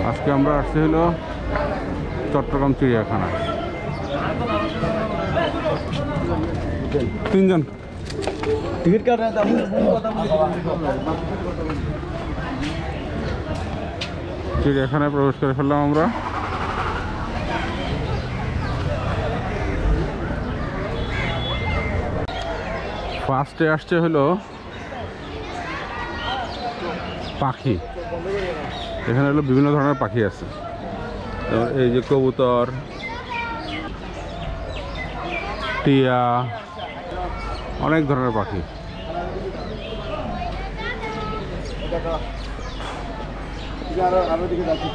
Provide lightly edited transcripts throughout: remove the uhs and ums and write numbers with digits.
আজকে আমরা আসছি হলো চট্টগ্রাম চিড়িয়াখানায়। তিনজন টিকিট কাটা চিড়িয়াখানায় প্রবেশ করে ফেললাম আমরা। ফার্স্টে আসছে হলো পাখি। এখানে হলো বিভিন্ন ধরনের পাখি আছে, এই যে কবুতর, টিয়া, অনেক ধরনের পাখি। আরো দিকে যাচ্ছি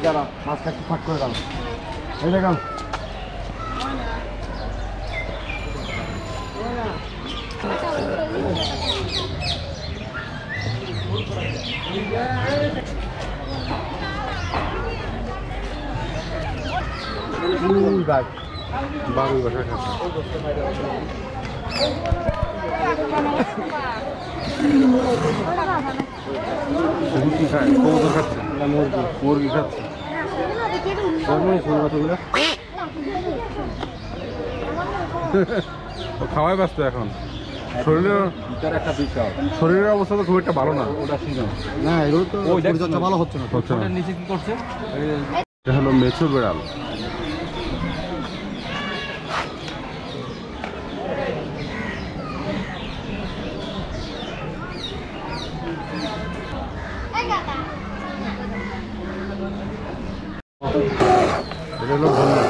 যারা মাছ খাচ্ছি ফাঁক করে দাম এই দেখাম বাবুই বাসায় খাচ্ছে। কি খায়? কবুতর খাচ্ছে, মুরগি খাচ্ছে। খাওয়াই ব্যস্ত এখন। শরীরের অবস্থা তো খুব একটা ভালো না। না এগুলো তো ভালো হচ্ছে না। নিচে কি করছে? এটা হলো মেছো বেড়াল। এটা হলো বন্যা।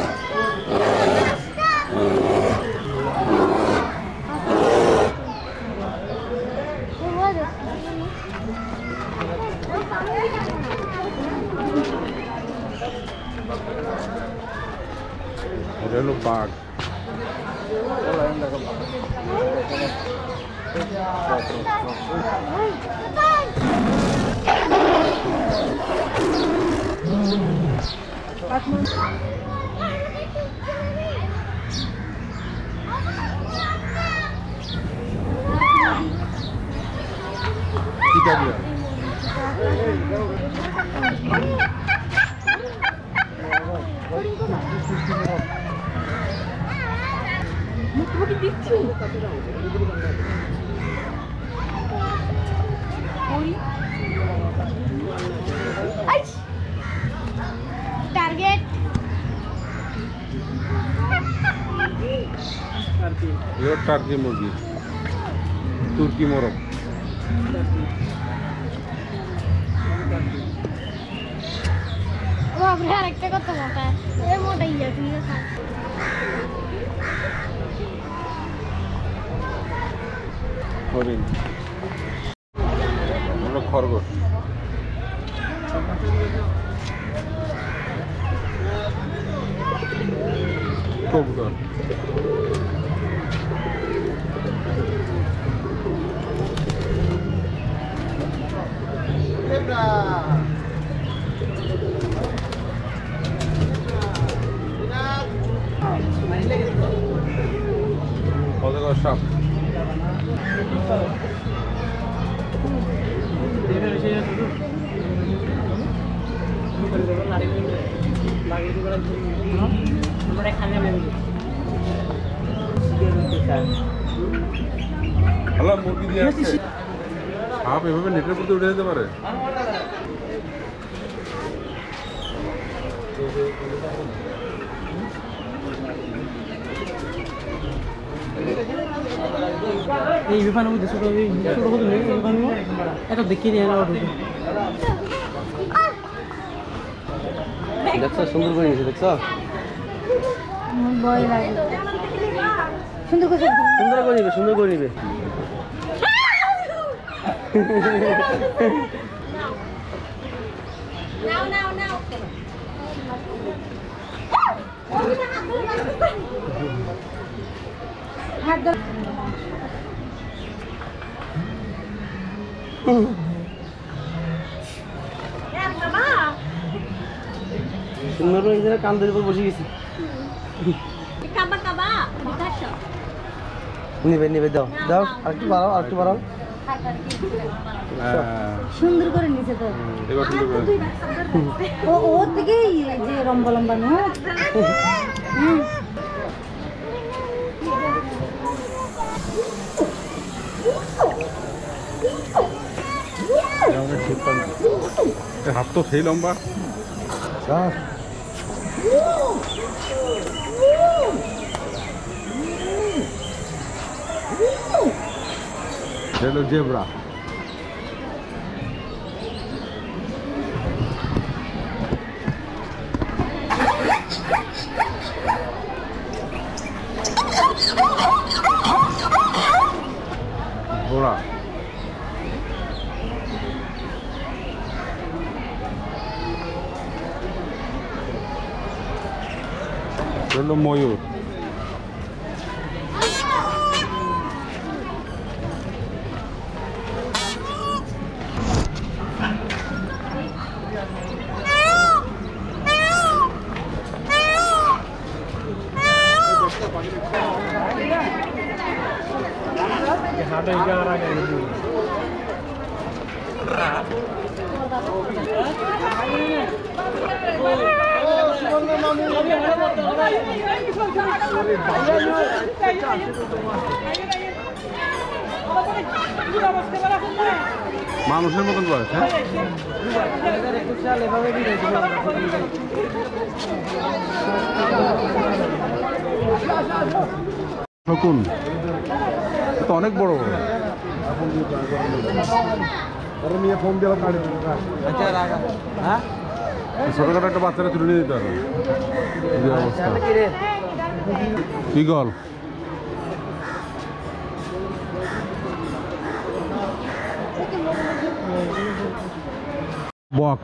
এটা হলো বাঘ। টার্গেট টার্কি মুরগি, তুর্কি মোরগ। বাপরে আরেকটা কত মোটা এ মোটা ইয়া তুই খা হরিণ, খরগোশ, কবুতর, অজগর সাপ, মুরগি দিয়ে আসছে। সাপ এভাবে নেটের মধ্যে উঠে যেতে পারে? এই বিমানের মধ্যে ছোট ছোট কত নেই বিমান এটা দেখি নিয়ে নাও দেখছো সুন্দর করে নিয়েছে দেখছো ভয় লাগে সুন্দর করে সুন্দর করে নিবে নাও নাও নাও হাত দাও সুন্দর করে নিজেরা কান্দের উপর বসে গেছি কাবা কাবা নিবে দাও আরেকটু বাড়াও সুন্দর করে নিচে তো এবার সুন্দর করে ও ওর দিকেই যে লম্বা লম্বা নো হাত তো সেই লম্বা। হলো জেব্রা। ঘোড়া। হলো ময়ূর। মানুষের মতন বয়স, হ্যাঁ? শকুন তো অনেক বড় বড়। ফোন দিয়ে কাটে ছোটখাটো একটা বাচ্চারা তুলে নিয়ে যেতে হবে। এই অবস্থা ঈগল। বক।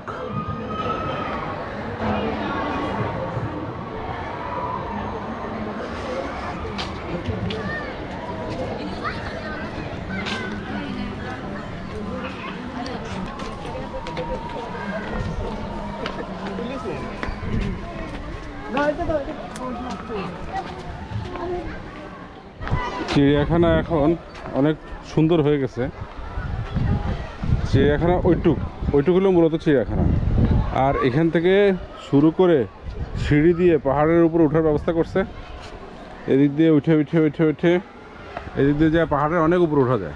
চিড়িয়াখানা এখন অনেক সুন্দর হয়ে গেছে। চিড়িয়াখানা ওইটুক হলো মূলত চিড়িয়াখানা। আর এখান থেকে শুরু করে সিঁড়ি দিয়ে পাহাড়ের উপর ওঠার ব্যবস্থা করছে। এদিক দিয়ে উঠে উঠে উঠে উঠে এদিক দিয়ে যায় পাহাড়ের অনেক উপরে ওঠা যায়।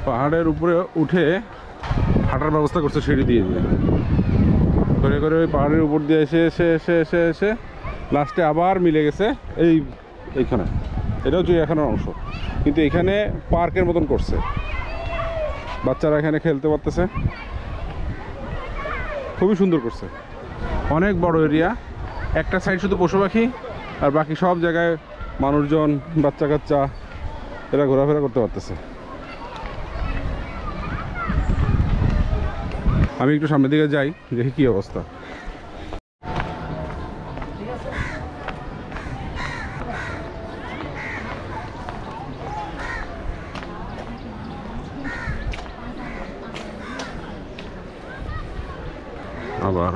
পাহাড়ের উপরে উঠে হাঁটার ব্যবস্থা করছে সিঁড়ি দিয়ে দিয়ে করে করে ওই পাহাড়ের উপর দিয়ে এসে এসে এসে এসে এসে লাস্টে আবার মিলে গেছে এইখানে। এটাও চিড়িয়াখানার অংশ, কিন্তু এখানে পার্কের মতন করছে। বাচ্চারা এখানে খেলতে পারতেছে, খুবই সুন্দর করছে। অনেক বড় এরিয়া, একটা সাইড শুধু পশু পাখি আর বাকি সব জায়গায় মানুষজন, বাচ্চা কাচ্চা এরা ঘোরাফেরা করতে পারতেছে। আমি একটু সামনের দিকে যাই, দেখি কি অবস্থা। আবার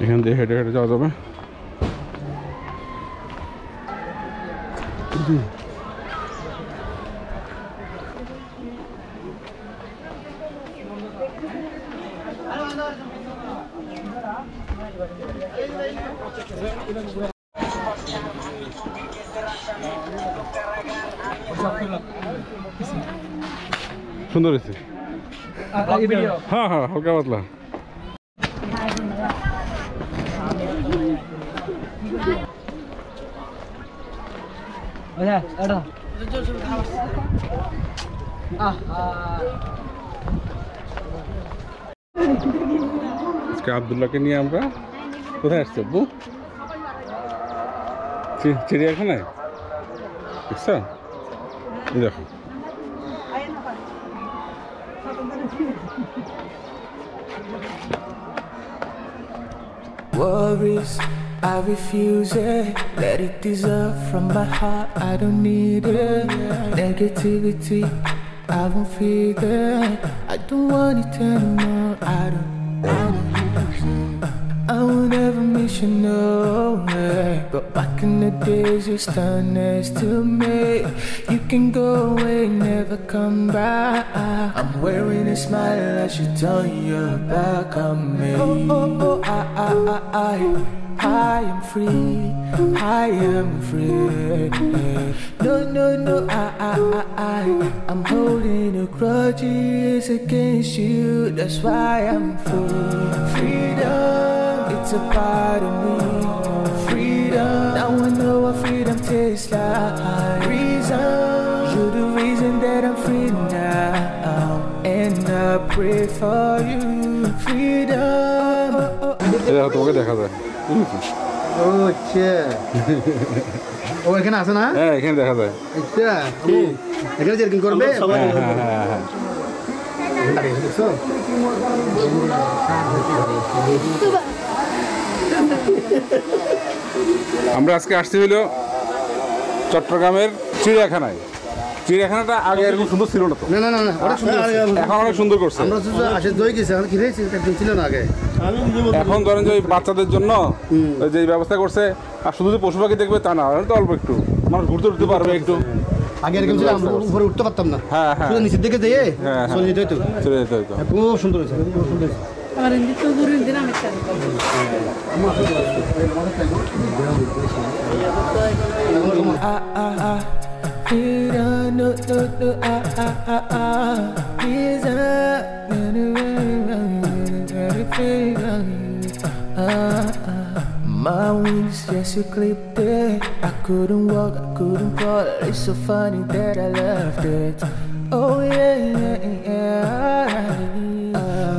এখান দিয়ে হেঁটে হেঁটে যাওয়া যাবে। সুন্দর হয়েছে। হ্যাঁ হ্যাঁ, হালকা পাতলা। আজকে আব্দুল্লাহকে নিয়ে আমরা কোথায় আসছি আব্বু? চিড়িয়াখানায় দেখছো? দেখো worries, I refuse it. Let it dissolve from my heart, I don't need it. Negativity, I won't feed it. I don't want it anymore, I don't miss you, no way. But back in the days, you stand next to me. You can go away, never come back. I'm wearing a smile as you turn your back on me. I am free, I am free. No, I'm holding no grudges against you. That's why I'm free. Freedom, it's a part of me. Freedom, now I know what freedom tastes like. Reason, you're the reason that I'm free now. And I pray for you. Freedom. তোমাকে দেখা যায় ও আচ্ছা ও এখানে আছে না হ্যাঁ এখানে দেখা যায় আচ্ছা এখানে যেরকম করবে আমরা আজকে আসছি হলো চট্টগ্রামের চিড়িয়াখানায়। চিড়িয়াখানাটা আগে এরকম সুন্দর ছিল না তো, না অনেক সুন্দর এখন অনেক সুন্দর করছে। আমরা তো আসে দই গেছি এখন কি হয়েছে ছিল না আগে। এখন ধরেন যে ওই বাচ্চাদের জন্য যে ব্যবস্থা করছে, আর শুধু যে পশু পাখি দেখবে তা না, তো অল্প একটু মানুষ ঘুরতে উঠতে পারবে একটু। আগে এরকম ছিল আমরা উপরে উঠতে পারতাম না, হ্যাঁ শুধু নিচের দিকে যেয়ে চলে যেতে হতো। চলে যেতে হতো। খুব সুন্দর হয়েছে, খুব সুন্দর হয়েছে। My wings just you clipped it. I couldn't walk, I couldn't crawl. It's so funny that I left it. Oh yeah.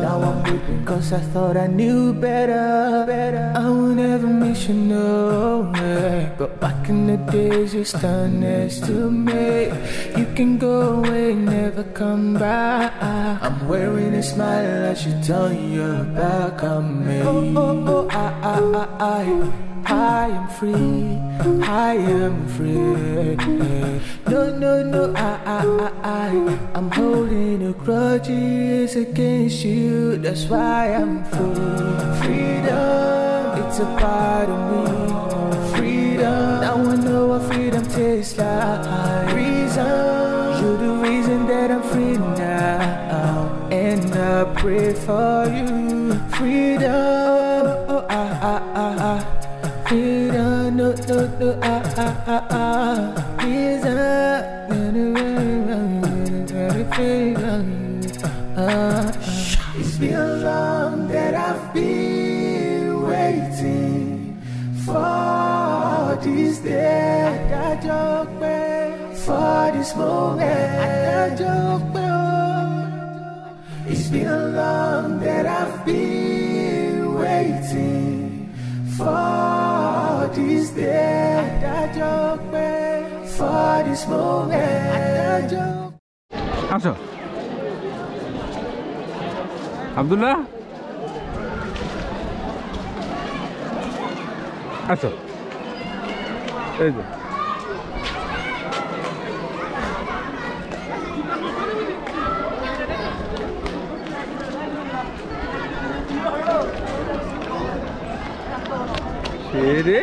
Now I'm weeping cause I thought I knew better. I will never miss you, no way. But back in the days you stand next to me. You can go away, never come back. I'm wearing a smile as you turn your back on me. I am free, I am free. No, I'm holding no grudges against you. That's why I'm free. Freedom, it's a part of me. Freedom, now I know what freedom tastes like. Reason, you're the reason that I'm free now. And I pray for you. Freedom, freedom, no, it's been long that I've been waiting for this day, for this moment. It's been long that I've been waiting for this day, for this moment. আসো আব্দুল্লাহ, আসো। এই যে রে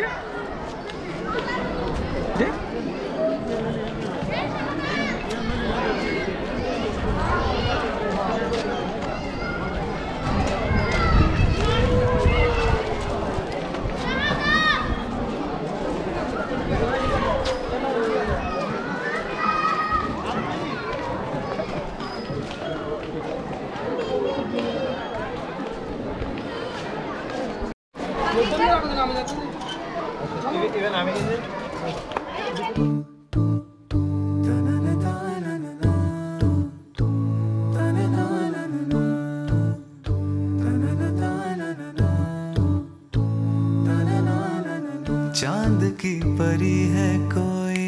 चांद की परी है कोई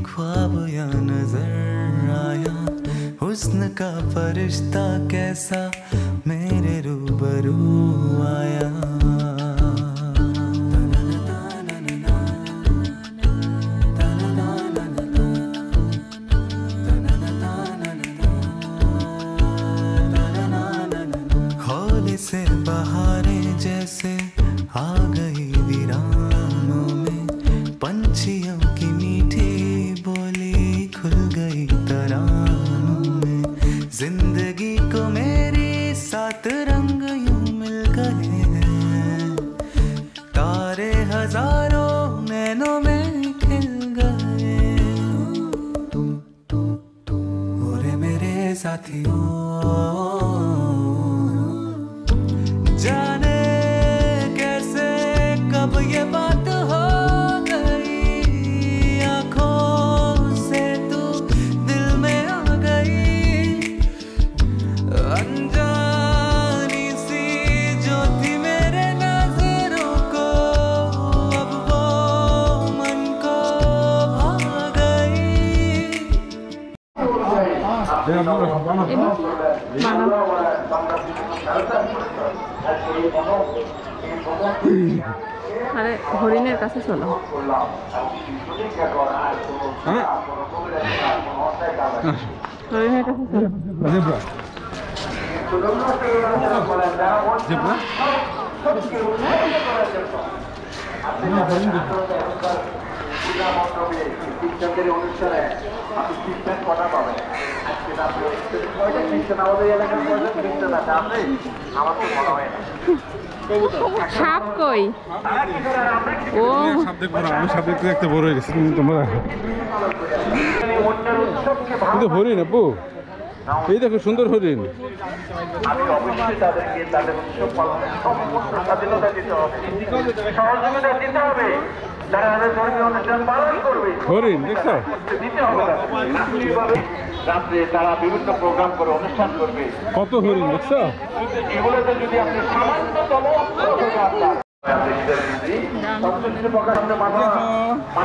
ख्वाब या नजर आया, हुस्न का फरिश्ता कैसा मेरे रूबरू आया। होली से बहारें जैसे आ गई আরে হরিণের কাছে চলো। হরিণের কাছে চলো। সাপ কই? ও সাপ দেখবো না, আমি সাপ দেখতে দেখতে বড় হয়ে গেছি। কিন্তু তোমরা দেখো, কিন্তু হরিণ আপু, এই দেখো সুন্দর হরিণ। আমি অবশ্যই তাদেরকে তাদের উৎসব পালনে সম্পূর্ণ স্বাধীনতা দিতে হবে, সহযোগিতা দিতে হবে। তারা তাদের ধর্মীয় অনুষ্ঠান পালন করবে, হরিণ দেখছো? দিতে হবে। রাষ্ট্রীয়ভাবে রাত্রে তারা বিভিন্ন প্রোগ্রাম করে অনুষ্ঠান করবে। কত হরিণ দেখছো? এগুলোতে যদি আপনি সামান্যতম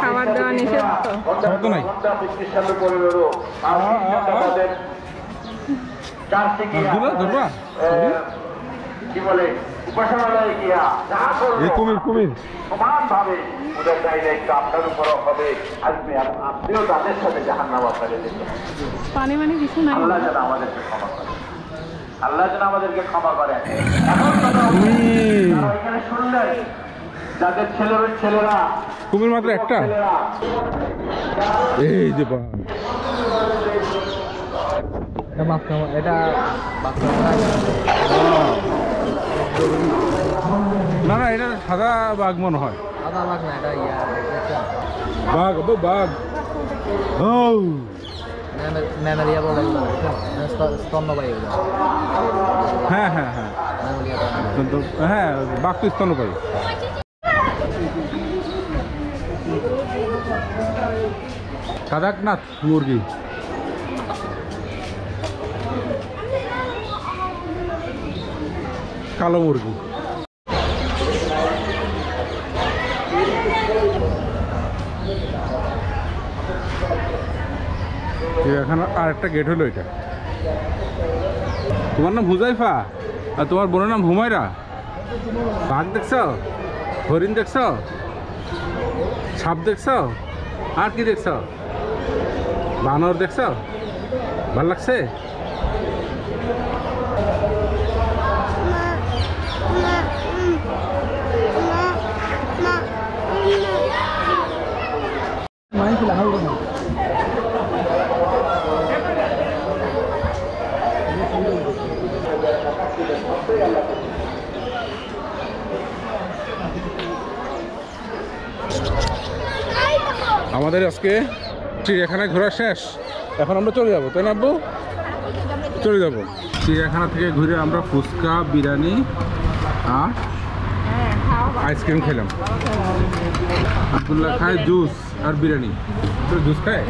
খাবার দেওয়া নিষেধ তো। খাবার তো নাই। ধরবা কি বলে উপাসনালয়ে গিয়া যা করবে এই কুমির কুমির সমানভাবে ওদের দায়িত্ব আপনার উপরও হবে। আসবে আপনিও তাদের সাথে জাহান্নাম আপনাদের দিতে। পানি মানে কিছু নাই। আল্লাহ যেন আমাদেরকে ক্ষমা করে, আল্লাহ যেন আমাদেরকে ক্ষমা করেন। এখন কথা তারা এখানে শুনলেন যাদের ছেলেরা কুমির মাত্র একটা। এই যে বাঘ, এটা না না এটা সাদা বাঘ মনে হয়। আদা বাঘ না, এটা বাঘ ও বাঘ। ও ম্যামেলিয়া বলে, স্তন্যপায়ী। হ্যাঁ হ্যাঁ হ্যাঁ হ্যাঁ, বাঘ তো স্তন্যপায়ী। কাদাকনাথ মুরগি। কালো মুরগি। এখানে আরেকটা গেট হলো এটা। তোমার নাম হুজাইফা আর তোমার বোনের নাম হুমায়রা। বাঘ দেখছ, হরিণ দেখছ, সাপ দেখছ, আর কি দেখছ? বানর দেখছ? ভাল লাগছে? আমাদের আজকে চিড়িয়াখানায় ঘোরা শেষ। এখন আমরা চলে যাবো, তাই না আব্বু? চলে যাবো। চিড়িয়াখানা থেকে ঘুরে আমরা ফুচকা, বিরিয়ানি আর আইসক্রিম খেলাম। আব্দুল্লাহ খায় জুস আর বিরিয়ানি। জুস খায়?